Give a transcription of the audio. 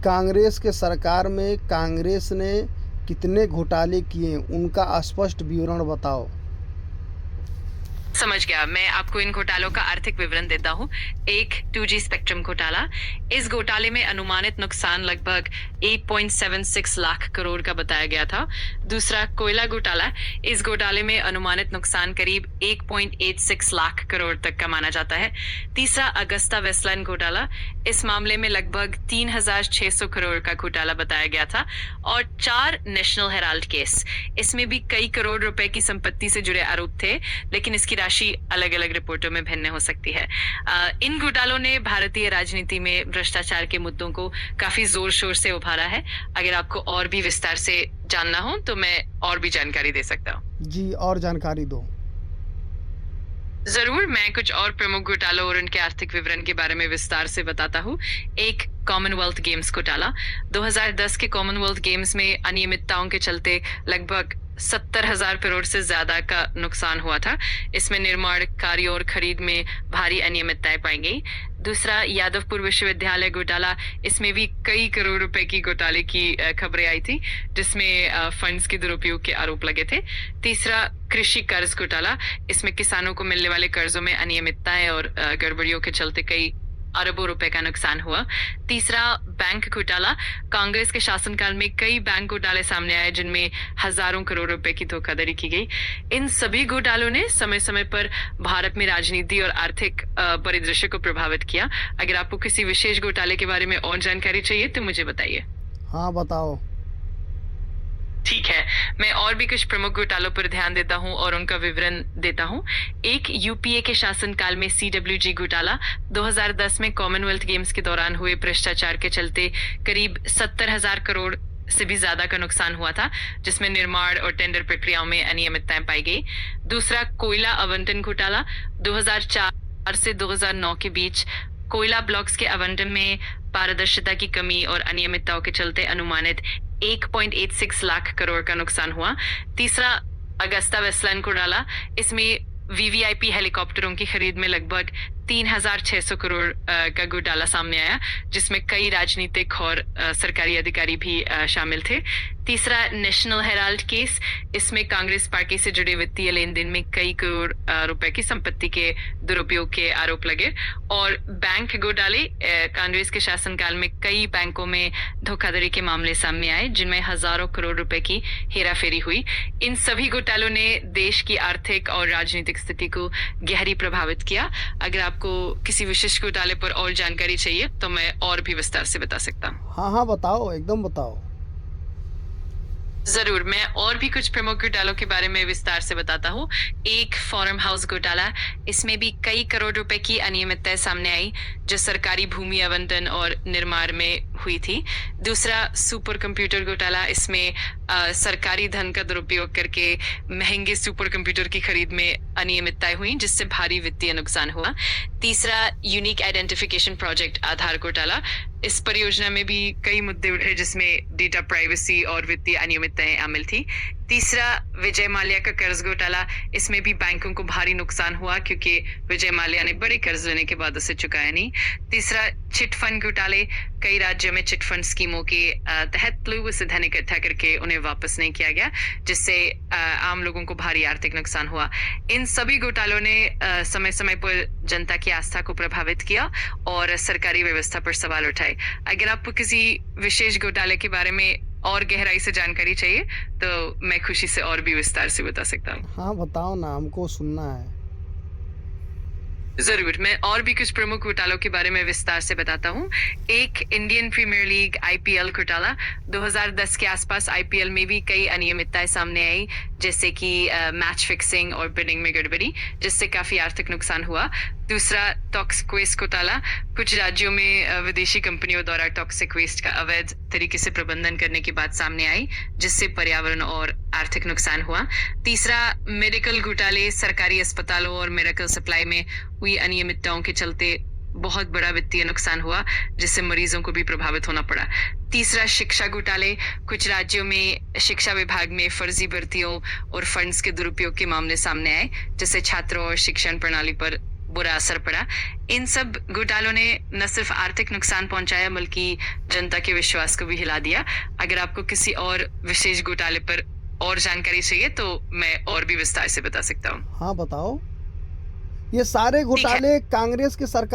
कांग्रेस के सरकार में कांग्रेस ने कितने घोटाले किए, उनका स्पष्ट विवरण बताओ। समझ गया। मैं आपको इन घोटालों का आर्थिक विवरण देता हूँ। एक 2G स्पेक्ट्रम घोटाला। इस घोटाले में अनुमानित नुकसान लगभग 8.76 लाख करोड़ का बताया गया था। दूसरा कोयला घोटाला। इस घोटाले में अनुमानित नुकसान करीब 1.86 लाख करोड़ तक का माना जाता है। तीसरा अगस्ता वेस्टलैंड घोटाला। इस मामले में लगभग 3,600 करोड़ का घोटाला बताया गया था। और 4 नेशनल हेराल्ड केस। इसमें भी कई करोड़ रुपए की संपत्ति से जुड़े आरोप थे, लेकिन इसकी राशि अलग अलग रिपोर्टों में भिन्न हो सकती है। इन घोटालों ने भारतीय राजनीति में भ्रष्टाचार के मुद्दों को काफी जोर शोर से उभारा है। अगर आपको और भी विस्तार से जानना हो तो मैं और भी जानकारी दे सकता हूँ। जी, और जानकारी दो। जरूर, मैं कुछ और प्रमुख घोटालों और उनके आर्थिक विवरण के बारे में विस्तार से बताता हूँ। एक कॉमनवेल्थ गेम्स घोटाला। 2010 के कॉमनवेल्थ गेम्स में अनियमितताओं के चलते लगभग 70,000 करोड़ से ज्यादा का नुकसान हुआ था। इसमें निर्माण कार्य और खरीद में भारी अनियमितताएं पाई गई। दूसरा यादवपुर विश्वविद्यालय घोटाला। इसमें भी कई करोड़ रुपए की घोटाले की खबरें आई थी, जिसमें फंड्स के दुरुपयोग के आरोप लगे थे। तीसरा कृषि कर्ज घोटाला। इसमें किसानों को मिलने वाले कर्जों में अनियमितताएं और गड़बड़ियों के चलते कई अरबों रुपए का नुकसान हुआ। तीसरा बैंक घोटाला। कांग्रेस के शासनकाल में कई बैंक घोटाले सामने आए, जिनमें हजारों करोड़ रुपए की धोखाधड़ी की गई। इन सभी घोटालों ने समय समय पर भारत में राजनीति और आर्थिक परिदृश्य को प्रभावित किया। अगर आपको किसी विशेष घोटाले के बारे में और जानकारी चाहिए तो मुझे बताइए। हाँ, बताओ। ठीक है, मैं और भी कुछ प्रमुख घोटालों पर ध्यान देता हूं और उनका विवरण देता हूं। एक यूपीए के शासनकाल में CWG घोटाला। 2010 में कॉमनवेल्थ गेम्स के दौरान हुए भ्रष्टाचार के चलते करीब 70,000 करोड़ से भी ज्यादा का नुकसान हुआ था, जिसमें निर्माण और टेंडर प्रक्रियाओं में अनियमितताएं पाई गई। दूसरा कोयला आवंटन घोटाला। 2004 से 2009 के बीच कोयला ब्लॉक्स के आवंटन में पारदर्शिता की कमी और अनियमितताओं के चलते अनुमानित 1.86 लाख करोड़ का नुकसान हुआ। तीसरा अगस्ता वेस्टलैंड घोटाला। इसमें वीवीआईपी हेलीकॉप्टरों की खरीद में लगभग 3,600 करोड़ का घोटाला सामने आया, जिसमें कई राजनीतिक और सरकारी अधिकारी भी शामिल थे। तीसरा नेशनल हेराल्ड केस। इसमें कांग्रेस पार्टी से जुड़े वित्तीय लेन देन में कई करोड़ रुपए की संपत्ति के दुरुपयोग के आरोप लगे। और बैंक घोटाले। कांग्रेस के शासनकाल में कई बैंकों में धोखाधड़ी के मामले सामने आए, जिनमें हजारों करोड़ रुपए की हेराफेरी हुई। इन सभी घोटालों ने देश की आर्थिक और राजनीतिक स्थिति को गहरी प्रभावित किया। अगर आपको किसी विशेष घोटाले पर और जानकारी चाहिए तो मैं और भी विस्तार से बता सकता हूँ। हाँ हाँ, बताओ, एकदम बताओ। जरूर, मैं और भी कुछ प्रमुख घोटालों के बारे में विस्तार से बताता हूँ। एक फॉर्म हाउस घोटाला। इसमें भी कई करोड़ रुपए की अनियमितताएं सामने आई, जो सरकारी भूमि आवंटन और निर्माण में हुई थी। दूसरा सुपर कंप्यूटर घोटाला। इसमें सरकारी धन का दुरुपयोग करके महंगे सुपर कंप्यूटर की खरीद में अनियमितताएं हुई, जिससे भारी वित्तीय नुकसान हुआ। तीसरा यूनिक आइडेंटिफिकेशन प्रोजेक्ट आधार घोटाला। इस परियोजना में भी कई मुद्दे उठे, जिसमें डेटा प्राइवेसी और वित्तीय अनियमितताएं शामिल थी। तीसरा विजय माल्या का कर्ज घोटाला। इसमें भी बैंकों को भारी नुकसान हुआ, क्योंकि विजय माल्या ने बड़े कर्ज लेने के बाद उसे चुकाया नहीं। तीसरा चिट फंड घोटाले। कई राज्यों में चिट फंड स्कीमों के तहत लोगों से धन इकट्ठा करके उन्हें वापस नहीं किया गया, जिससे आम लोगों को भारी आर्थिक नुकसान हुआ। इन सभी घोटालों ने समय समय पर जनता की आस्था को प्रभावित किया और सरकारी व्यवस्था पर सवाल उठाए। अगर आपको किसी विशेष घोटाले के बारे में और गहराई से जानकारी चाहिए तो मैं खुशी से और भी विस्तार से बता सकता हूँ। हाँ, बताओ ना, हमको सुनना है। जरूर, मैं और भी कुछ प्रमुख घोटालों के बारे में विस्तार से बताता हूँ। एक इंडियन प्रीमियर लीग IPL घोटाला। 2010 के आसपास IPL में भी कई अनियमितताएं सामने आई, जैसे कि मैच फिक्सिंग और बिडिंग में गड़बड़ी, जिससे काफी आर्थिक नुकसान हुआ। दूसरा टॉक्सिक वेस्ट घोटाला। कुछ राज्यों में विदेशी कंपनियों द्वारा टॉक्सिक वेस्ट का अवैध तरीके से प्रबंधन करने की बात सामने आई, जिससे पर्यावरण और आर्थिक नुकसान हुआ। तीसरा मेडिकल घोटाले। सरकारी अस्पतालों और मेडिकल सप्लाई में हुई अनियमितताओं के चलते बहुत बड़ा वित्तीय नुकसान हुआ, जिससे मरीजों को भी प्रभावित होना पड़ा। तीसरा शिक्षा घोटाले। कुछ राज्यों में शिक्षा विभाग में फर्जी भर्तियों और फंड्स के दुरुपयोग के मामले सामने आए, जिससे छात्रों और शिक्षण प्रणाली पर बुरा असर पड़ा। इन सब घोटालों ने न सिर्फ आर्थिक नुकसान पहुंचाया बल्कि जनता के विश्वास को भी हिला दिया। अगर आपको किसी और विशेष घोटाले पर और जानकारी चाहिए तो मैं और भी विस्तार से बता सकता हूँ। हाँ बताओ। ये सारे ठीक है। घोटाले कांग्रेस के सरकार